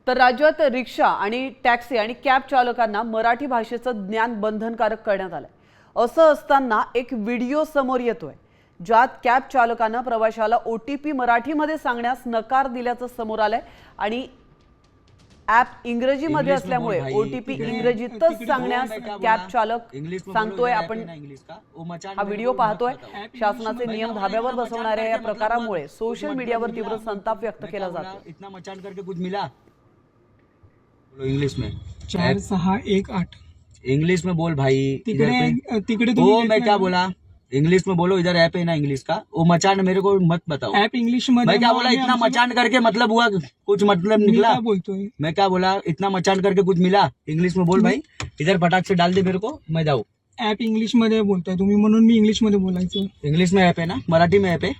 तर राज्यात रिक्षा आणि टॅक्सी आणि कॅब चालकांना मराठी भाषेचं ज्ञान बंधनकारक करण्यात आलंय। असं असताना एक व्हिडिओ समोर येतोय ज्यात कॅब चालकांना प्रवाशाला OTP मराठीमध्ये सांगण्यास नकार दिल्याचं समोर आलंय आणि ॲप इंग्रजीमध्ये असल्यामुळे OTP इंग्रजीतच सांगण्यास कॅब चालक सांगतोय। आपण हा व्हिडिओ पाहतोय। शासनाचे नियम धाब्यावर बसवणाऱ्या या प्रकारामुळे सोशल मीडियावर तीव्र संताप व्यक्त केला जातो। इतना मचान करके कुछ मिला? बोलो इंग्लिश में। 4618 इंग्लिश में बोल भाई। तिकडे तिकडे वो मैं क्या बोला? इंग्लिश में बोलो। इधर ऐप है ना इंग्लिश का। वो मचान मेरे को मत बताओ। ऐप इंग्लिश मध्ये मैं क्या बोला? इतना मचान करके मतलब हुआ कुछ मतलब निकला? काय बोलतोय? मैं क्या बोला? इतना मचान करके कुछ मिला? इंग्लिश में बोल भाई। इधर फटाक से डाल दे मेरे को, मैं जाऊँ। ऐप इंग्लिश मध्ये बोलताय तुम्ही म्हणून मी इंग्लिश मध्ये बोलायचं। इंग्लिश में ऐप है ना, मराठी में ऐप है?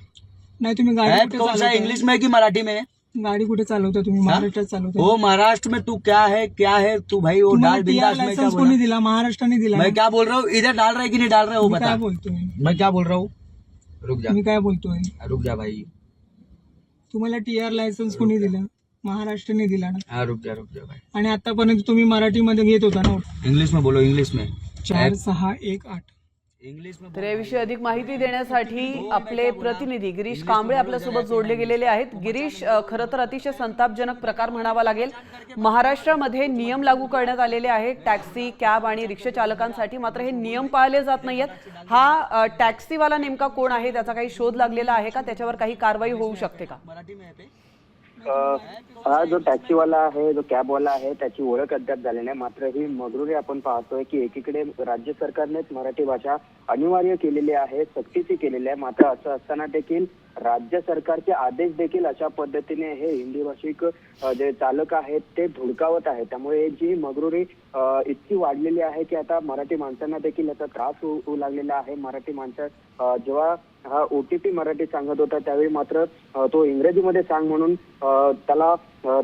नाही तुम्ही गाडी ऐप कुठे कौन सा है, चालवताय? इंग्लिश में है कि मराठी में है? गाडी कुठे चालवताय तुम्ही? महाराष्ट्रात चालवताय? वो महाराष्ट्र में तू क्या है तू भाई वो डाल बिंदास। मैं क्या लायसन्स बोला? कोणी दिला? महाराष्ट्राने दिला। मैं क्या बोल रहा हूँ? इधर डाल रहा है कि नहीं डाल रहा है वो तुम्ही बता। काय बोलतोय? मैं क्या बोल रहा हूँ? रुक जा, तुम्ही काय बोलतोय? रुक जा भाई। तुम्हाला TR लायसन्स कोणी दिला? महाराष्ट्राने दिला ना। हाँ रुक जा भाई। आणि आतापर्यंत तुम्ही मराठीमध्ये घेत होता ना। इंग्लिश में बोलो, इंग्लिश में। 4618 इंग्लिश में तर याविषयी अधिक माहिती देण्यासाठी आपले प्रतिनिधी गिरीश कांबळे आपल्यासोबत जोडले गेलेले आहेत। गिरीश, खरं तर अतिशय संतापजनक प्रकार म्हणावा लागेल। महाराष्ट्रामध्ये नियम लागू करण्यात आलेले आहेत टॅक्सी, कॅब आणि रिक्षा चालकांसाठी, मात्र हे नियम पाळले जात नाहीयेत। हा टॅक्सीवाला नेमका कोण आहे, त्याचा काही शोध लागलेला आहे का? त्याच्यावर काही कारवाई होऊ शकते का? मराठी में ऐप है? हा जो टॅक्सीवाला आहे, जो कॅबवाला आहे, त्याची ओळख अद्याप झाली नाही। मात्र ही मगरुरी आपण पाहतोय की एकीकडे राज्य सरकारनेच मराठी भाषा अनिवार्य केलेली आहे, सक्तीची केलेली आहे। मात्र असं असताना देखील राज्य सरकारचे आदेश देखील अशा पद्धतीने हे हिंदी भाषिक जे चालक आहेत ते धुडकावत आहेत। त्यामुळे जी मगरुरी इतकी वाढलेली आहे की आता मराठी माणसांना देखील याचा त्रास होऊ लागलेला आहे। मराठी माणसं जेव्हा हा OTP मराठी सांगत होता त्यावेळी मात्र तो इंग्रजीमध्ये सांग म्हणून त्याला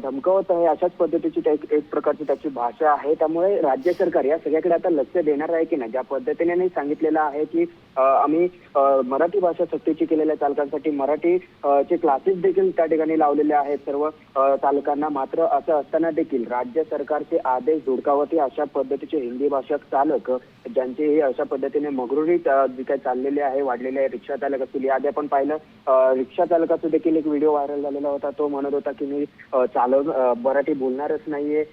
धमकावत आहे। अशाच पद्धतीची एक प्रकारची त्याची भाषा आहे। त्यामुळे राज्य सरकार या सगळ्याकडे आता लक्ष देणार आहे की नाही। ज्या पद्धतीने सांगितलेलं आहे की आम्ही मराठी भाषा सक्तीची केलेल्या चालकांसाठी मराठी चे क्लासेस देखील त्या ठिकाणी लावलेले आहेत सर्व चालकांना। मात्र असं असताना देखील राज्य सरकारचे आदेश धुडकावत अशा पद्धतीचे हिंदी भाषक चालक ज्यांची ही अशा पद्धतीने मगरुरी जी काही चाललेली आहे, वाढलेली आहे। रिक्षा चालक असतील, याआधी आपण पाहिलं रिक्षा चालकाचा देखील एक व्हिडिओ व्हायरल झालेला होता। तो म्हणत होता की मी मराठी बोलणारच नाहीये,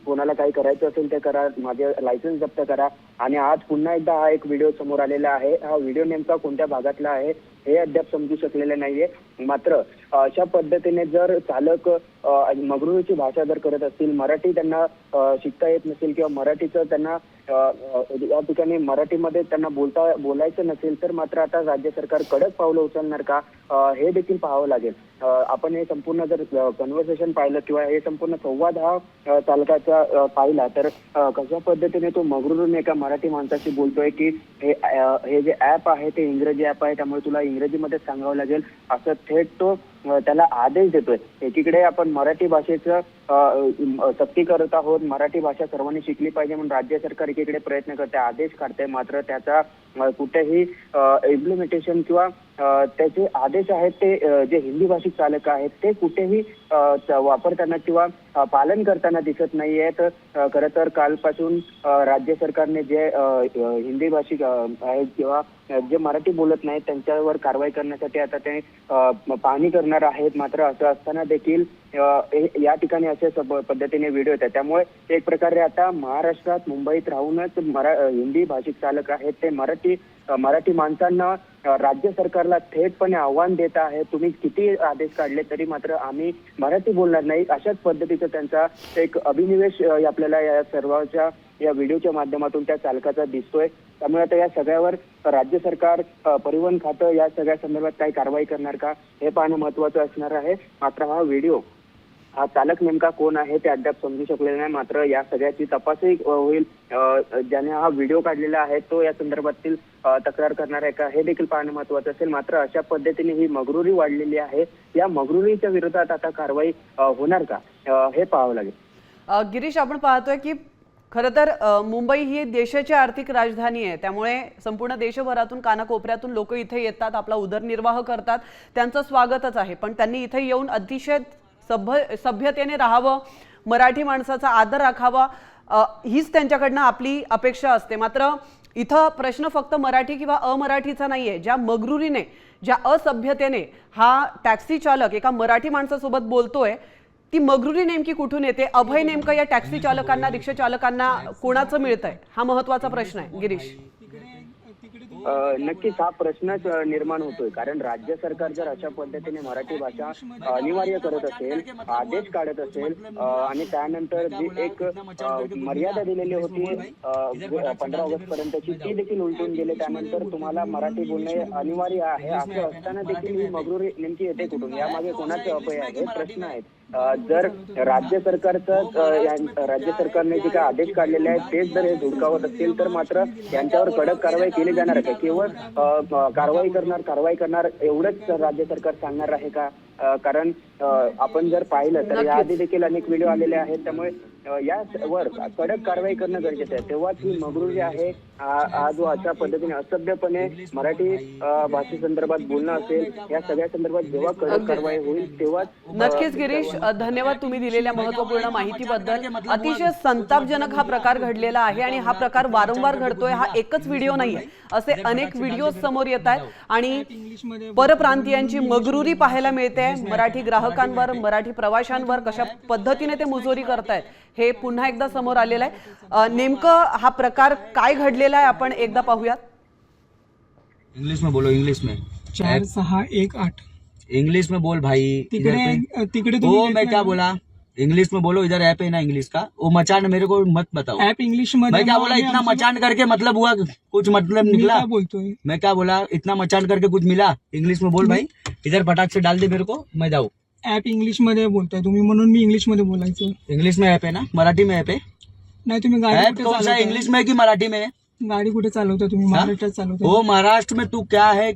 कोणाला काही करायचं असेल ते करा, माझे लायसन्स जप्त करा। आणि आज पुन्हा एकदा हा एक व्हिडिओ समोर आलेला आहे। हा व्हिडिओ नेमका कोणत्या भागातला आहे हे अद्याप समजू शकलेले नाहीये। मात्र अशा पद्धतीने जर चालक मगरुरीची भाषा जर करत असतील, मराठी त्यांना शिकता येत नसेल किंवा मराठीचं त्यांना या ठिकाणी मराठीमध्ये त्यांना बोलायचं नसेल तर मात्र आता राज्य सरकार कडक पावलं उचलणार का हे देखील पाहावं लागेल। आपण हे संपूर्ण जर कन्व्हर्सेशन पाहिलं किंवा हे संपूर्ण संवाद हा चालकाचा पाहिला तर कशा पद्धतीने तो मगरुरून एका मराठी माणसाशी बोलतोय की हे जे ऍप आहे ते इंग्रजी ऍप आहे, त्यामुळे तुला इंग्रजीमध्ये सांगावं लागेल, असं थेट तो त्याला आदेश देतोय। एकीकडे आपण मराठी भाषेचं सक्ती करत आहोत, मराठी भाषा सर्वांनी शिकली पाहिजे म्हणून राज्य सरकार एकीकडे प्रयत्न करते, आदेश काढते। मात्र त्याचा कुठेही इम्प्लिमेंटेशन किंवा त्याचे आदेश आहेत ते जे हिंदी भाषिक चालक आहेत ते कुठेही वापरताना किंवा पालन करताना दिसत नाहीयेत। खरं तर कालपासून राज्य सरकारने जे हिंदी भाषिक आहेत किंवा जे मराठी बोलत नाहीत त्यांच्यावर कारवाई करण्यासाठी आता ते पाहणी करणार आहेत। मात्र असं असताना देखील या ठिकाणी अशा पद्धतीने व्हिडिओ येतात। त्यामुळे एक प्रकारे आता महाराष्ट्रात मुंबईत राहूनच हिंदी भाषिक चालक आहेत ते मराठी माणसांना राज्य सरकारला थेटपणे आव्हान देत आहे, तुम्ही किती आदेश काढले तरी मात्र आम्ही मराठी बोलणार नाही, अशाच पद्धतीचा त्यांचा एक अभिनिवेश आपल्याला या सर्वांच्या या व्हिडिओच्या माध्यमातून त्या चालकाचा दिसतोय। त्यामुळे आता या सगळ्यावर राज्य सरकार, परिवहन खातं या सगळ्या संदर्भात काही कारवाई करणार का हे पाहणं महत्त्वाचं असणार आहे। मात्र हा व्हिडिओ, हा चालक नेमका कोण आहे ते अद्याप समजू शकलेला नाही। मात्र या सगळ्याची तपासही होईल, ज्याने हा व्हिडिओ काढलेला आहे तो या संदर्भातील तक्रार करणार आहे का हे देखील पाहणं महत्त्वाचं असेल। मात्र अशा पद्धतीने ही मगरुरी वाढलेली आहे, या मगरुरीच्या विरोधात आता कारवाई होणार का हे पाहावं लागेल। गिरीश, आपण पाहतोय की खरं तर मुंबई ही देशाची आर्थिक राजधानी आहे, त्यामुळे संपूर्ण देशभरातून कानाकोपऱ्यातून लोक इथे येतात, आपला उदरनिर्वाह करतात, त्यांचं स्वागतच आहे। पण त्यांनी इथे येऊन अतिशय सभ्यतेने राहावं, मराठी माणसाचा आदर राखावा हीच त्यांच्याकडनं आपली अपेक्षा असते. मात्र इथं प्रश्न फक्त मराठी किंवा अमराठीचा नाहीये. ज्या मगरुरीने, ज्या असभ्यतेने हा टॅक्सी चालक एका मराठी माणसासोबत बोलतोय, ती मगरुरी नेमकी कुठून येते? अभय नेमकं या टॅक्सी चालकांना, रिक्षा चालकांना कोणाचं मिळतंय? हा महत्वाचा प्रश्न आहे गिरीश. नक्कीच हा प्रश्नच निर्माण होतोय. कारण राज्य सरकार जर अशा पद्धतीने मराठी भाषा अनिवार्य करत असेल, आदेश काढत असेल आणि त्यानंतर जी एक मर्यादा दिलेली होती 15 ऑगस्ट पर्यंतची, ती देखील उलटून गेले. त्यानंतर तुम्हाला मराठी बोलणे अनिवार्य आहे असं असताना देखील ही मगरुरी नेमकी येते कुठून? यामागे कोणाचे अपयश आहे हे प्रश्न आहेत. जर राज्य सरकारने जे काही आदेश काढलेले आहेत तेच जर हे धुडकावत असतील तर मात्र यांच्यावर कडक कारवाई केली जाणार आहे. केवळ कारवाई करणार एवढंच राज्य सरकार सांगणार आहे का? कारण आपण जर पाहिलं तर याआधी देखील अनेक व्हिडिओ आलेले आहेत. त्यामुळे यावर कडक कारवाई करणं गरजेचं आहे. तेव्हाच ही मगरुरी आहे, हा जो अशा पद्धतीने असभ्यपणे मराठी भाषेसंदर्भात बोलणं असेल, या सगळ्या संदर्भात जेव्हा कडक कारवाई होईल तेव्हाच. नक्कीच गिरीश, धन्यवाद तुम्ही दिलेल्या महत्वपूर्ण माहितीबद्दल. अतिशय संतापजनक हा प्रकार घडलेला आहे आणि हा प्रकार वारंवार घडतोय. हा एकच व्हिडिओ नाहीये, असे अनेक व्हिडिओ समोर येत आहेत आणि परप्रांतीयांची मगरुरी पाहायला मिळते. मराठी ग्राहकांवर, मराठी प्रवाशांवर कशा पद्धतीने ते मुजोरी करतायत हे पुन्हा एकदा समोर आलेलं आहे. नेमकं हा प्रकार काय घडलेला आहे आपण एकदा पाहूयात. इंग्लिश में बोलो, इंग्लिश में. 4618 इंग्लिश में बोल भाई. तिकडे वो मैं क्या बोला? इंग्लिश में बोलो. इधर ऐप है ना इंग्लिश का. वो मचान मेरे को मत बताओ. ऍप इंग्लिश मध्ये. मैं क्या बोला? इतना मचान करके मतलब हुआ, कुछ मतलब निकला? बोलतोय मैं क्या बोला? इतना मचान करके कुछ मिला? इंग्लिश में बोल भाई. इधर फटाक से डाल दे मेरे को, मैं जाऊँ. ऍप इंग्लिश मध्ये बोलताय तुम्ही, म्हणून मी इंग्लिश मध्ये बोलायचं. इंग्लिश में ऐप है ना, मराठी में ऐप है? नाही, तुम्ही ऐप कौन सा है, इंग्लिश में है कि मराठी में है? गाडी कुठे चालवता तुम्ही? महाराष्ट्रात चालवता. वो महाराष्ट्र में तू क्या है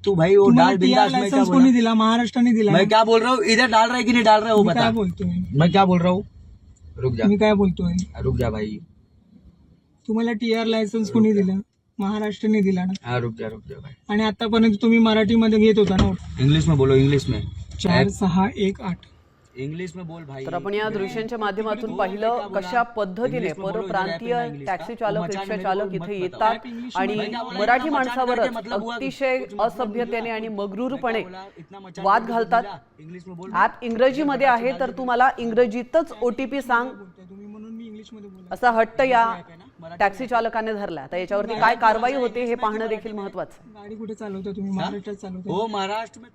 तू भाई? वो डाल बिंदास. मैं क्या लायसन्स बोला? कोणी दिला? महाराष्ट्राने दिला. मैं क्या बोल रहा हूँ? इधर डाल रहा है कि नहीं डाल रहा है वो मी बता. काय बोलतोय? मैं क्या बोल रहा हूँ? रुक जा, मी काय बोलतोय? रुक जा भाई. तुम्हाला TR लायसन्स कोणी दिला? महाराष्ट्राने दिला ना. हाँ रुक जा भाई. आणि आतापर्यंत तुम्ही मराठीमध्ये घेत होता ना. इंग्लिश में बोलो, इंग्लिश में. 4618 इंग्लिश में बोल भाई. तर आपण या दृश्यांच्या माध्यमातून पाहिलं कशा पद्धतीने परप्रांतीय टॅक्सी चालक, रिक्षा चालक इथे येतात आणि मराठी माणसावरच अतिशय असभ्यतेने आणि मगरूरपणे वाद घालतात. ऍप इंग्रजीमध्ये आहे तर तू मला इंग्रजीतच OTP सांग असा हट्ट या टॅक्सी चालकाने धरला. आता याच्यावरती काय कारवाई होते हे पाहणं देखील महत्वाचं. गाडी कुठे चालवता तुम्ही? महाराष्ट्रात चालवता. हो महाराष्ट्र में.